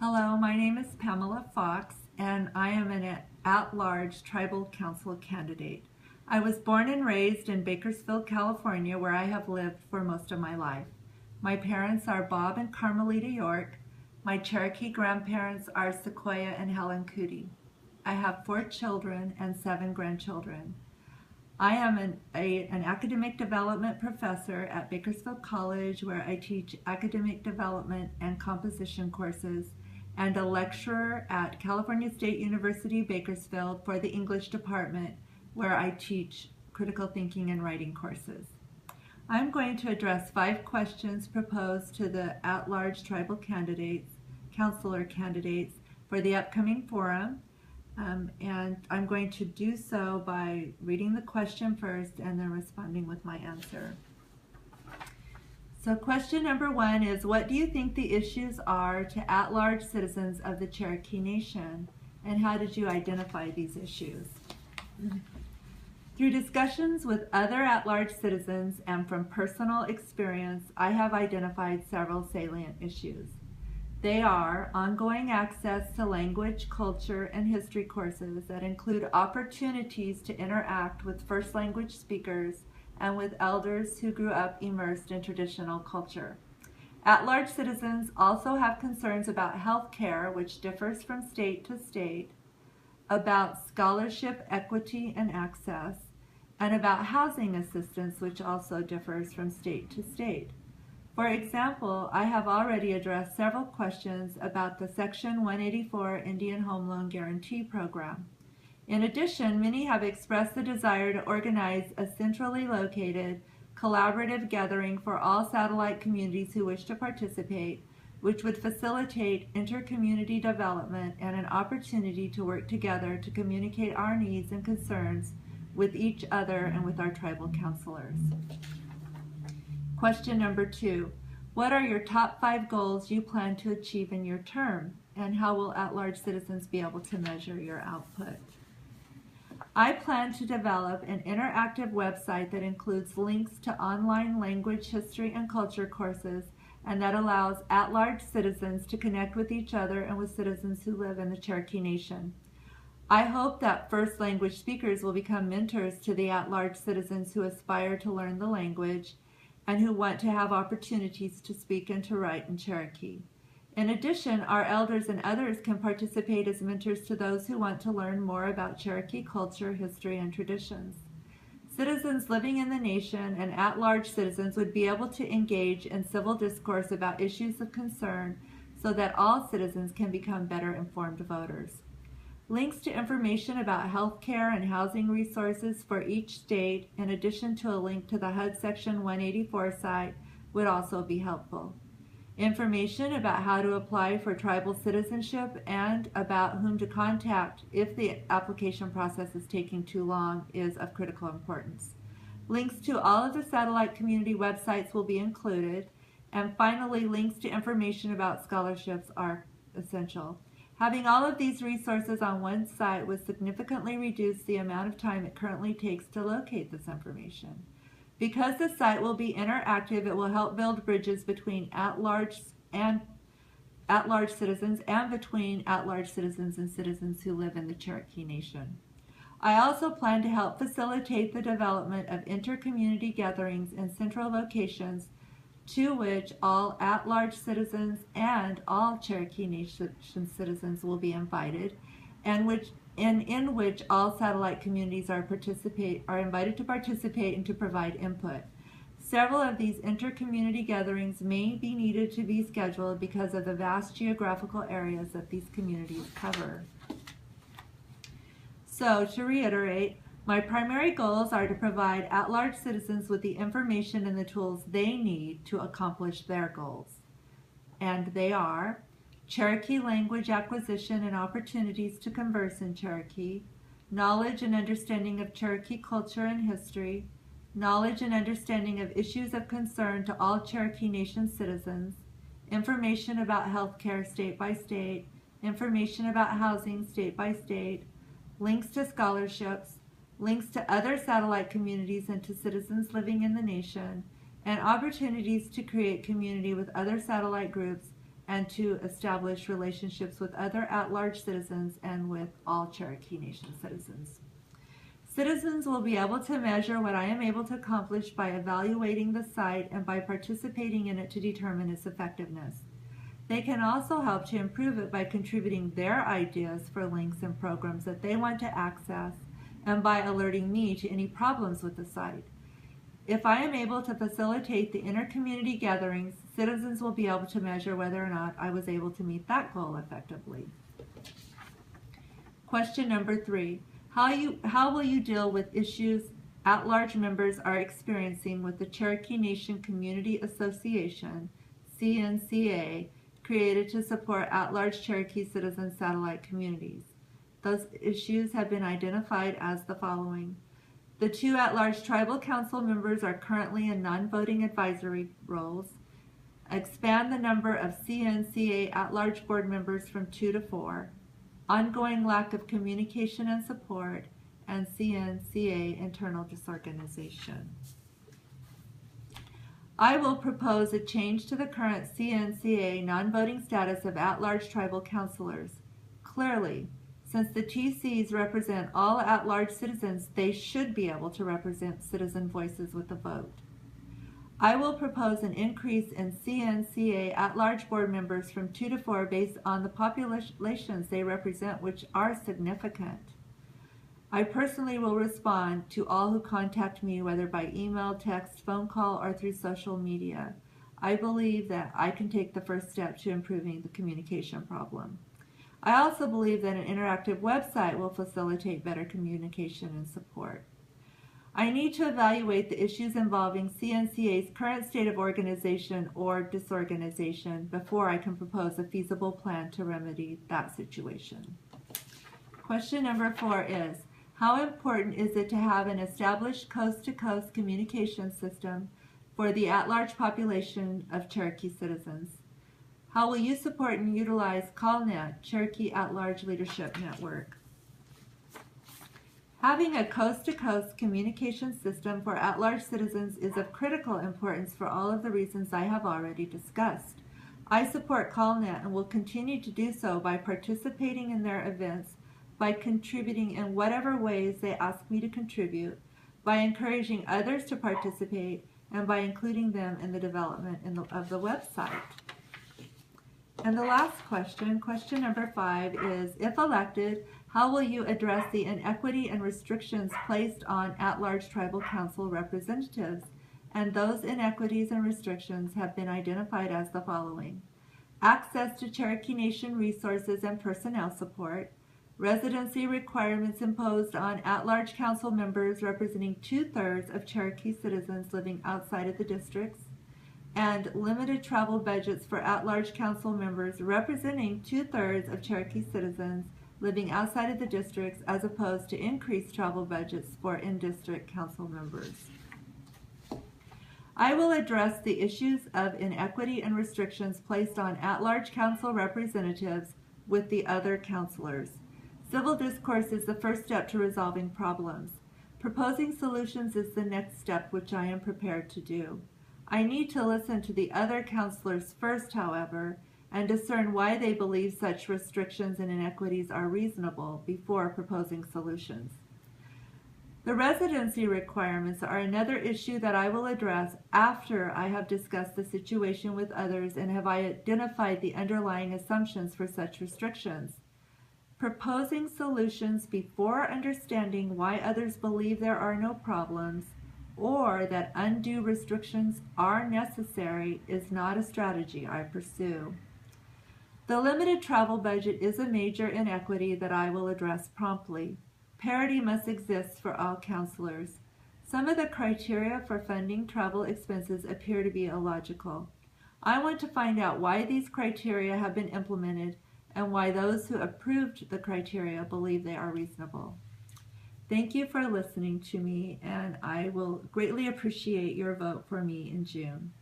Hello, my name is Pamela Fox, and I am an at-large tribal council candidate. I was born and raised in Bakersfield, California, where I have lived for most of my life. My parents are Bob and Carmelita York. My Cherokee grandparents are Sequoia and Helen Cootie. I have 4 children and 7 grandchildren. I am an academic development professor at Bakersfield College, where I teach academic development and composition courses, and a lecturer at California State University, Bakersfield for the English department, where I teach critical thinking and writing courses. I'm going to address 5 questions proposed to the at-large tribal counselor candidates for the upcoming forum. And I'm going to do so by reading the question first and then responding with my answer. So question number 1 is, what do you think the issues are to at-large citizens of the Cherokee Nation, and how did you identify these issues? Through discussions with other at-large citizens and from personal experience, I have identified several salient issues. They are ongoing access to language, culture, and history courses that include opportunities to interact with first language speakers and with elders who grew up immersed in traditional culture. At-large citizens also have concerns about health care, which differs from state to state, about scholarship equity and access, and about housing assistance, which also differs from state to state. For example, I have already addressed several questions about the Section 184 Indian Home Loan Guarantee Program. In addition, many have expressed the desire to organize a centrally located, collaborative gathering for all satellite communities who wish to participate, which would facilitate inter-community development and an opportunity to work together to communicate our needs and concerns with each other and with our tribal counselors. Question number 2. What are your top 5 goals you plan to achieve in your term, and how will at-large citizens be able to measure your output? I plan to develop an interactive website that includes links to online language, history, and culture courses, and that allows at-large citizens to connect with each other and with citizens who live in the Cherokee Nation. I hope that first language speakers will become mentors to the at-large citizens who aspire to learn the language and who want to have opportunities to speak and to write in Cherokee. In addition, our elders and others can participate as mentors to those who want to learn more about Cherokee culture, history, and traditions. Citizens living in the nation and at-large citizens would be able to engage in civil discourse about issues of concern so that all citizens can become better informed voters. Links to information about health care and housing resources for each state, in addition to a link to the HUD Section 184 site, would also be helpful. Information about how to apply for tribal citizenship and about whom to contact if the application process is taking too long is of critical importance. Links to all of the satellite community websites will be included, and finally, links to information about scholarships are essential. Having all of these resources on one site would significantly reduce the amount of time it currently takes to locate this information. Because the site will be interactive, it will help build bridges between at-large citizens and between at-large citizens and citizens who live in the Cherokee Nation. I also plan to help facilitate the development of inter-community gatherings in central locations to which all at-large citizens and all Cherokee Nation citizens will be invited, and in which all satellite communities are invited to participate and to provide input. Several of these inter-community gatherings may be needed to be scheduled because of the vast geographical areas that these communities cover. So, to reiterate, my primary goals are to provide at-large citizens with the information and the tools they need to accomplish their goals. And they are Cherokee language acquisition and opportunities to converse in Cherokee, knowledge and understanding of Cherokee culture and history, knowledge and understanding of issues of concern to all Cherokee Nation citizens, information about health care state by state, information about housing state by state, links to scholarships, links to other satellite communities and to citizens living in the nation, and opportunities to create community with other satellite groups and to establish relationships with other at-large citizens and with all Cherokee Nation citizens. Citizens will be able to measure what I am able to accomplish by evaluating the site and by participating in it to determine its effectiveness. They can also help to improve it by contributing their ideas for links and programs that they want to access and by alerting me to any problems with the site. If I am able to facilitate the inter-community gatherings, citizens will be able to measure whether or not I was able to meet that goal effectively. Question number 3. How will you deal with issues at-large members are experiencing with the Cherokee Nation Community Association, CNCA, created to support at-large Cherokee citizen satellite communities? Those issues have been identified as the following. The 2 at-large tribal council members are currently in non-voting advisory roles. Expand the number of CNCA at-large board members from 2 to 4. Ongoing lack of communication and support, and CNCA internal disorganization. I will propose a change to the current CNCA non-voting status of at-large tribal councilors. Clearly, since the TCs represent all at-large citizens, they should be able to represent citizen voices with a vote. I will propose an increase in CNCA at-large board members from 2 to 4 based on the populations they represent, which are significant. I personally will respond to all who contact me, whether by email, text, phone call, or through social media. I believe that I can take the first step to improving the communication problem. I also believe that an interactive website will facilitate better communication and support. I need to evaluate the issues involving CNCA's current state of organization or disorganization before I can propose a feasible plan to remedy that situation. Question number 4 is, how important is it to have an established coast-to-coast communication system for the at-large population of Cherokee citizens? How will you support and utilize CallNet, Cherokee At-Large Leadership Network? Having a coast-to-coast communication system for at-large citizens is of critical importance for all of the reasons I have already discussed. I support CallNet and will continue to do so by participating in their events, by contributing in whatever ways they ask me to contribute, by encouraging others to participate, and by including them in the development of the website. And the last question, question number 5, is, if elected, how will you address the inequity and restrictions placed on at-large tribal council representatives? And those inequities and restrictions have been identified as the following. Access to Cherokee Nation resources and personnel support, residency requirements imposed on at-large council members representing 2/3 of Cherokee citizens living outside of the districts, and limited travel budgets for at-large council members representing 2/3 of Cherokee citizens living outside of the districts, as opposed to increased travel budgets for in-district council members. I will address the issues of inequity and restrictions placed on at-large council representatives with the other councilors. Civil discourse is the first step to resolving problems. Proposing solutions is the next step, which I am prepared to do. I need to listen to the other councilors first, however, and discern why they believe such restrictions and inequities are reasonable before proposing solutions. The residency requirements are another issue that I will address after I have discussed the situation with others and have identified the underlying assumptions for such restrictions. Proposing solutions before understanding why others believe there are no problems or that undue restrictions are necessary is not a strategy I pursue. The limited travel budget is a major inequity that I will address promptly. Parity must exist for all counselors. Some of the criteria for funding travel expenses appear to be illogical. I want to find out why these criteria have been implemented and why those who approved the criteria believe they are reasonable. Thank you for listening to me, and I will greatly appreciate your vote for me in June.